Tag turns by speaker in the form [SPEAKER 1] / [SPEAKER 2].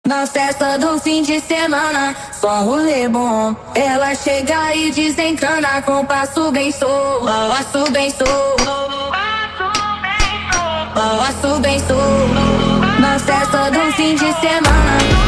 [SPEAKER 1] Na festa do fim de semana, só rolê bom. Ela chega e desencana com passo bem solto. Passo bem solto. Passo bem solto. Na festa do fim de semana.